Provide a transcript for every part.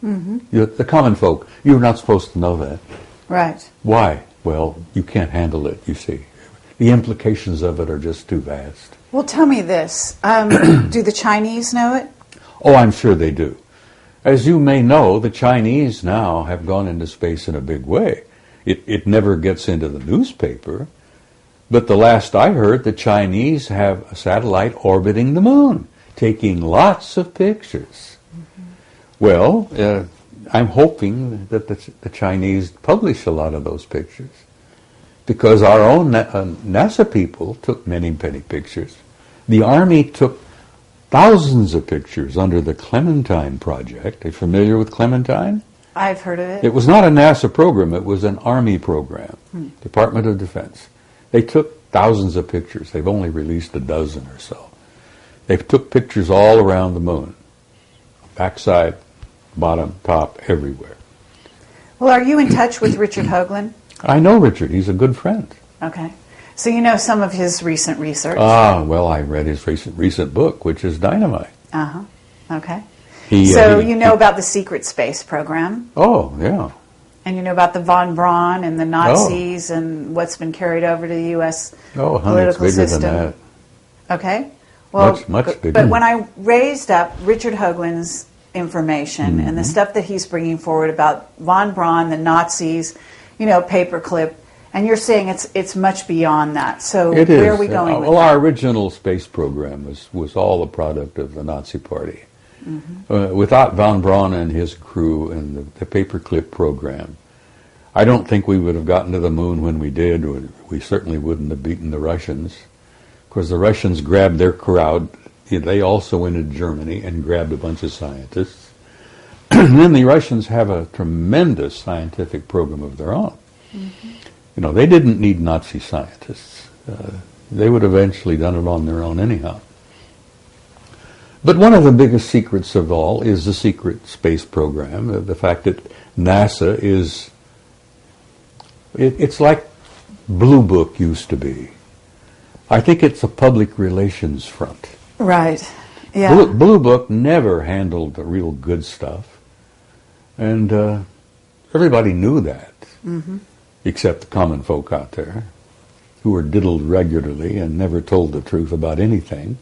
The common folk, you're not supposed to know that. Right. Why? Well, you can't handle it, you see. The implications of it are just too vast. Well, tell me this. Do the Chinese know it? Oh, I'm sure they do. As you may know, the Chinese now have gone into space in a big way. It never gets into the newspaper, but the last I heard, the Chinese have a satellite orbiting the moon, taking lots of pictures. Well, I'm hoping that the Chinese publish a lot of those pictures, because our own NASA people took many pictures. The Army took thousands of pictures under the Clementine Project. Are you familiar with Clementine? I've heard of it. It was not a NASA program, it was an Army program, Department of Defense. They took thousands of pictures. They've only released a dozen or so. They took pictures all around the moon, backside, bottom, top, everywhere. Well, are you in touch with Richard Hoagland? I know Richard. He's a good friend. Okay. So you know some of his recent research? Well, I read his recent book, which is dynamite. Uh-huh. Okay. You know about the secret space program? Oh, yeah. And you know about the von Braun and the Nazis and what's been carried over to the U.S. Political it's bigger system? Than that. Okay. Well, much bigger. But when I raised up Richard Hoagland's information and the stuff that he's bringing forward about von Braun, the Nazis, paperclip, and you're saying it's much beyond that. So where are we going with that? Our original space program was all the product of the Nazi Party. Without von Braun and his crew and the paperclip program, I don't think we would have gotten to the moon when we did. We certainly wouldn't have beaten the Russians. Of course, the Russians grabbed their crowd. They also went into Germany and grabbed a bunch of scientists. And then the Russians have a tremendous scientific program of their own. They didn't need Nazi scientists. They would have eventually done it on their own anyhow. But one of the biggest secrets of all is the secret space program, the fact that NASA is, it's like Blue Book used to be. I think it's a public relations front. Right, yeah. Blue Book never handled the real good stuff, and everybody knew that, except the common folk out there, who were diddled regularly and never told the truth about anything.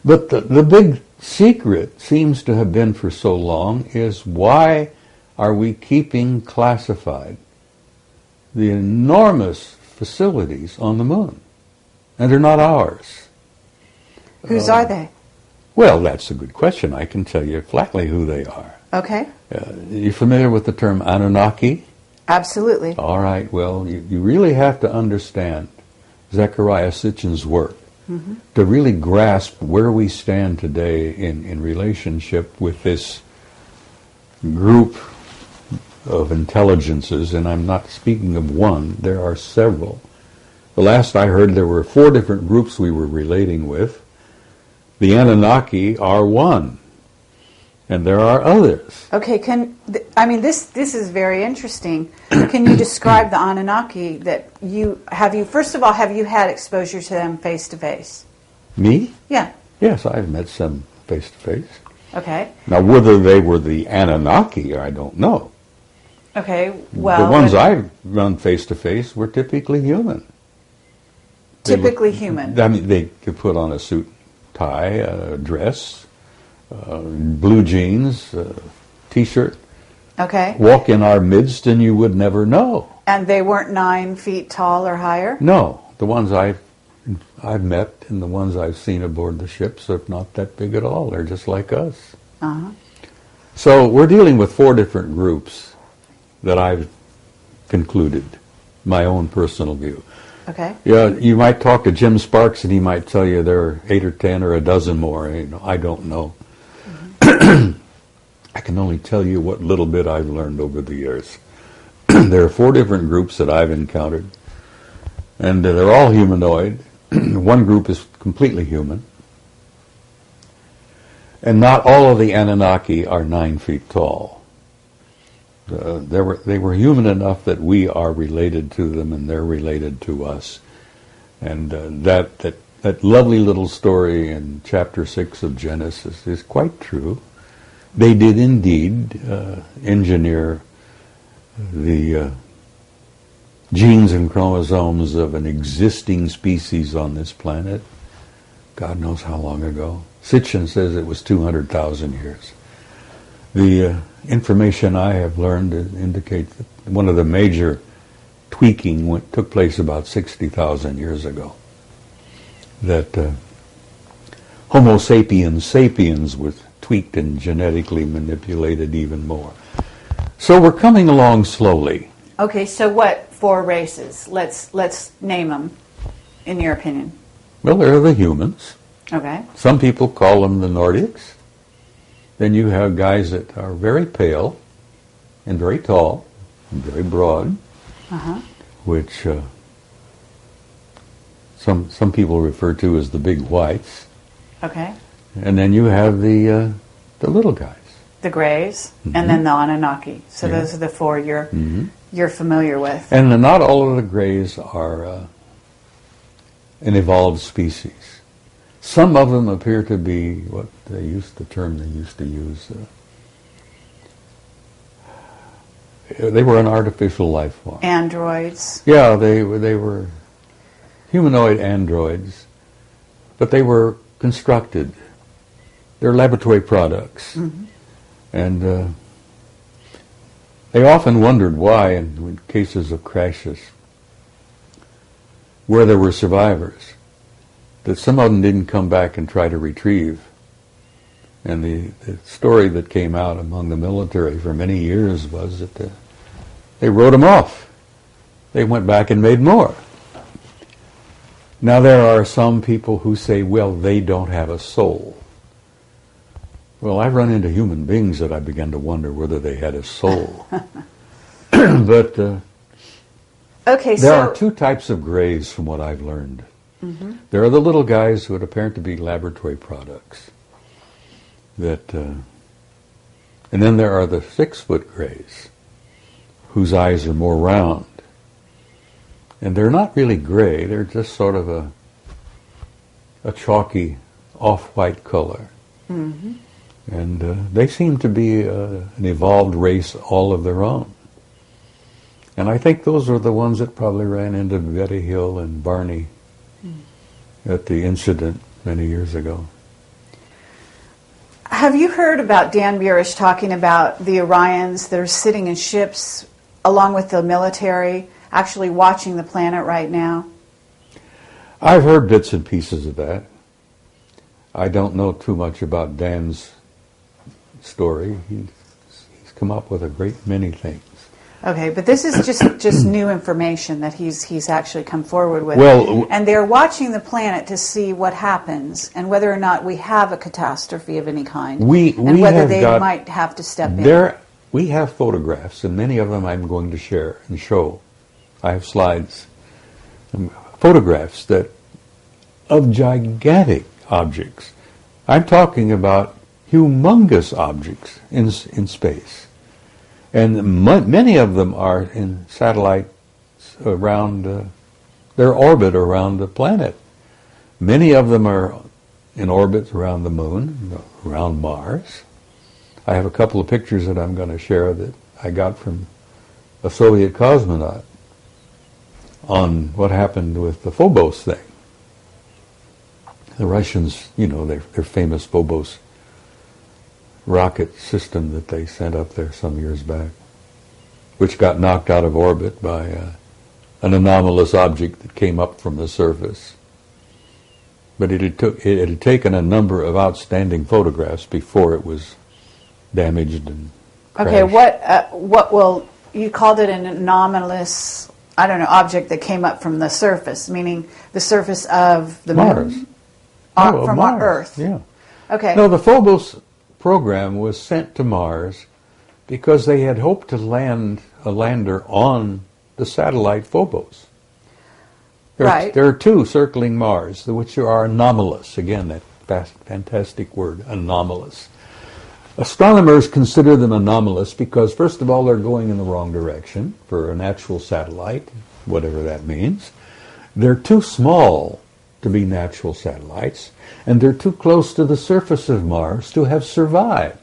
But the big secret seems to have been for so long is, why are we keeping classified the enormous facilities on the moon? And they're not ours. Whose are they? Well, that's a good question. I can tell you flatly who they are. Okay. You familiar with the term Anunnaki? Absolutely. All right. Well, you really have to understand Zecharia Sitchin's work to really grasp where we stand today in relationship with this group of intelligences, and I'm not speaking of one, there are several. The last I heard, there were 4 different groups we were relating with. The Anunnaki are one, and there are others. Okay, this is very interesting. Can you describe the Anunnaki that first of all, have you had exposure to them face to face? Me? Yeah. Yes, I've met some face to face. Okay. Now, whether they were the Anunnaki, I don't know. Okay, well... The ones I've run face to face were typically human. Typically human? I mean, they could put on a suit, tie, a dress, blue jeans, T-shirt. Okay. Walk in our midst and you would never know. And they weren't 9 feet tall or higher? No. The ones I've met and the ones I've seen aboard the ships are not that big at all. They're just like us. So we're dealing with 4 different groups that I've concluded, my own personal view. Okay. Yeah, you might talk to Jim Sparks and he might tell you there are 8 or 10 or a dozen more. I don't know. I can only tell you what little bit I've learned over the years. There are 4 different groups that I've encountered, and they're all humanoid. One group is completely human. And not all of the Anunnaki are 9 feet tall. They were human enough that we are related to them and they're related to us. And that lovely little story in chapter 6 of Genesis is quite true. they did indeed engineer the genes and chromosomes of an existing species on this planet. God knows how long ago. Sitchin says it was 200,000 years. The information I have learned indicates that one of the major tweaking took place about 60,000 years ago. That Homo sapiens sapiens was tweaked and genetically manipulated even more. So we're coming along slowly. Okay, so what 4 races? Let's name them, in your opinion. Well, there are the humans. Okay. Some people call them the Nordics. Then you have guys that are very pale and very tall and very broad, which some people refer to as the big whites. Okay. And then you have the little guys. The Greys, and then the Anunnaki. So those are the 4 you're familiar with. And not all of the Greys are an evolved species. Some of them appear to be what they used to use. They were an artificial life form. Androids. Yeah, they were humanoid androids, but they were constructed. They're laboratory products. And they often wondered why, in cases of crashes, where there were survivors, that some of them didn't come back and try to retrieve. And the story that came out among the military for many years was that they wrote them off. They went back and made more. Now there are some people who say, well, they don't have a soul. Well, I've run into human beings that I began to wonder whether they had a soul. But there are 2 types of Greys from what I've learned. There are the little guys who would appear to be laboratory products. And then there are the 6-foot Greys, whose eyes are more round. And they're not really gray, they're just sort of a chalky off-white color. And they seem to be an evolved race all of their own. And I think those are the ones that probably ran into Betty Hill and Barney at the incident many years ago. Have you heard about Dan Burish talking about the Orions that are sitting in ships along with the military, actually watching the planet right now? I've heard bits and pieces of that. I don't know too much about Dan's story. He's come up with a great many things. Okay, but this is just new information that he's actually come forward with. Well, and they're watching the planet to see what happens and whether or not we have a catastrophe of any kind, and whether they might have to step in. We have photographs, and many of them I'm going to share and show. I have slides, photographs of gigantic objects. I'm talking about humongous objects in space. And many of them are in satellites around their orbit around the planet. Many of them are in orbits around the moon, around Mars. I have a couple of pictures that I'm going to share that I got from a Soviet cosmonaut on what happened with the Phobos thing. The Russians, their famous Phobos rocket system that they sent up there some years back, which got knocked out of orbit by an anomalous object that came up from the surface. But it had taken a number of outstanding photographs before it was damaged and crashed. Okay, you called it an anomalous, object that came up from the surface, meaning the surface of the Mars. moon? From Mars. our Earth. Yeah. Okay. No, the Phobos program was sent to Mars because they had hoped to land a lander on the satellite Phobos. There are 2 circling Mars, which are anomalous. Again, that fantastic word, anomalous. Astronomers consider them anomalous because, first of all, they're going in the wrong direction for a natural satellite, whatever that means. They're too small to be natural satellites, and they're too close to the surface of Mars to have survived.